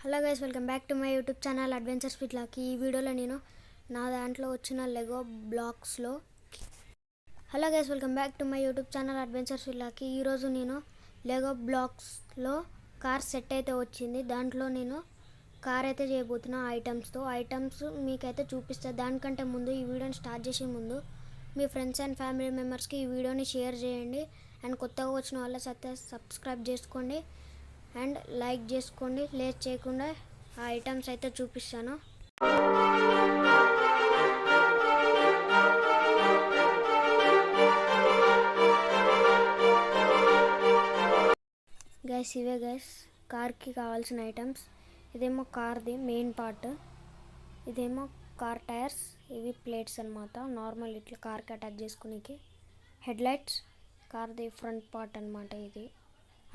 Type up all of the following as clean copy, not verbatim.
Hello guys, welcome back to my YouTube channel adventures with lucky. ఈ వీడియోలో నేను నా దాంట్లో వచ్చిన లెగో బ్లాక్స్లో ఈరోజు నేను లెగో బ్లాక్స్లో కార్ సెట్ అయితే వచ్చింది. దాంట్లో నేను కార్ అయితే చేయబోతున్నా ఐటమ్స్ మీకైతే చూపిస్తాను. దానికంటే ముందు ఈ వీడియోని స్టార్ట్ చేసే ముందు మీ ఫ్రెండ్స్ అండ్ ఫ్యామిలీ మెంబర్స్కి ఈ వీడియోని షేర్ చేయండి. అండ్ కొత్తగా వచ్చిన వాళ్ళైతే సబ్స్క్రైబ్ చేసుకోండి అండ్ లైక్ చేసుకోండి. లేట్ చేయకుండా ఆ ఐటమ్స్ అయితే చూపిస్తాను. ఇవే గైస్ కార్కి కావాల్సిన ఐటమ్స్. ఇదేమో కార్ది మెయిన్ పార్ట్, ఇదేమో కార్ టైర్స్, ఇవి ప్లేట్స్ అన్నమాట. నార్మల్ ఇట్లా కార్కి అటాచ్ చేసుకునేకి. హెడ్ లైట్స్ కార్ది ఫ్రంట్ పార్ట్ అన్నమాట. ఇది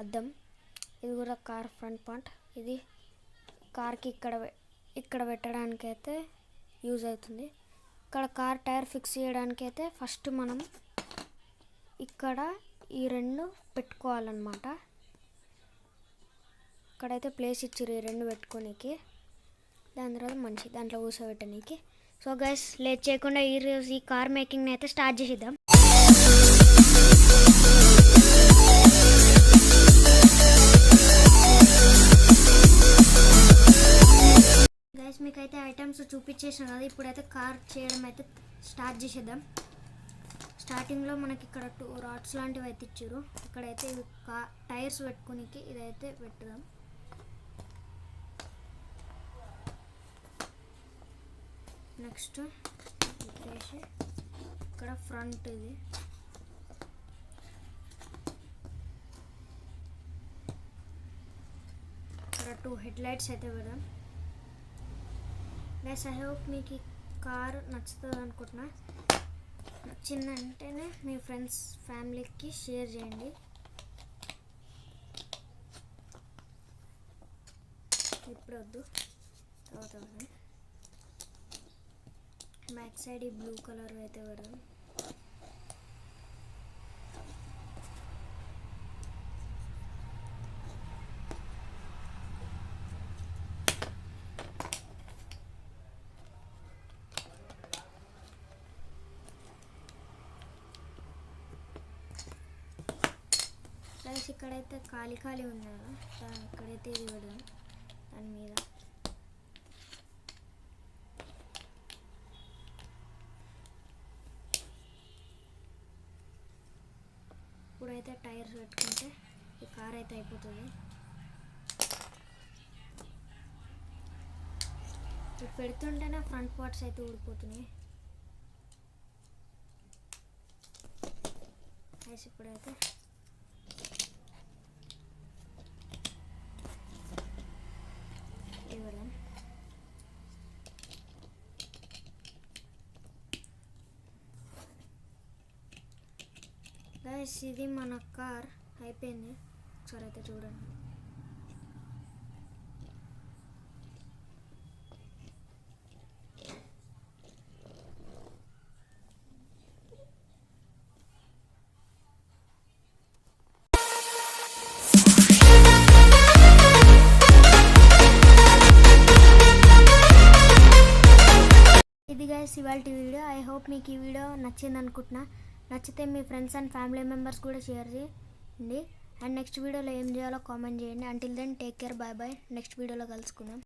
అద్దం, ఇది కూడా కార్ ఫ్రంట్ పార్ట్. ఇది కార్కి ఇక్కడ పెట్టడానికి అయితే యూజ్ అవుతుంది. ఇక్కడ కార్ టైర్ ఫిక్స్ చేయడానికి అయితే ఫస్ట్ మనం ఇక్కడ ఈ రెండు పెట్టుకోవాలన్నమాట. ఇక్కడైతే ప్లేస్ ఇచ్చిర్రు ఈ రెండు పెట్టుకోనికి. దాని తర్వాత దాంట్లో కూర్చోబెట్టడానికి. సో గైస్, లేట్ చేయకుండా ఈ కార్ మేకింగ్ని అయితే స్టార్ట్ చేసిద్దాం. మీకైతే ఐటమ్స్ చూపించేసాను కదా, ఇప్పుడైతే కార్ చేయడం అయితే స్టార్ట్ చేసేద్దాం. స్టార్టింగ్లో మనకి ఇక్కడ 2 రాడ్స్ లాంటివి అయితే ఇచ్చారు. ఇక్కడైతే ఇవి టైర్స్ పెట్టుకోనికి ఇదైతే పెట్టుదాం. నెక్స్ట్ వచ్చేసి ఇక్కడ ఫ్రంట్, ఇది ఇక్కడ 2 హెడ్ లైట్స్ అయితే పెడదాం. గైస్, ఐ హోప్ మీకు ఈ కార్ నచ్చుతుంది అనుకుంటున్నా. నచ్చిందంటేనే మీ ఫ్రెండ్స్ ఫ్యామిలీకి షేర్ చేయండి. ఇప్పుడు వద్దు, తర్వాత బ్యాక్ సైడ్ ఈ బ్లూ కలర్ అయితే పెడదాం. ఇక్కడైతే ఖాళీ ఉంది కదా, ఇక్కడైతే ఇది పెడదాం. దాని మీద ఇప్పుడైతే టైర్స్ పెట్టుకుంటే ఈ కార్ అయితే అయిపోతుంది. ఇది పెడుతుంటేనే ఫ్రంట్ పార్ట్స్ అయితే ఊడిపోతున్నాయి. ఇప్పుడైతే గైస్, ఇది మన కార్ అయిపోయింది. ఒకసారి అయితే చూడండి. ఇది గైస్ ఇవాళ వీడియో. ఐ హోప్ మీకు ఈ వీడియో నచ్చింది అనుకుంటున్నా. నచ్చితే మీ ఫ్రెండ్స్ అండ్ ఫ్యామిలీ మెంబర్స్ కూడా షేర్ చేయండి. అండ్ నెక్స్ట్ వీడియోలో ఏం చేయాలో కామెంట్ చేయండి. Until then take care, bye bye. Next వీడియోలో కలుసుకుందాం.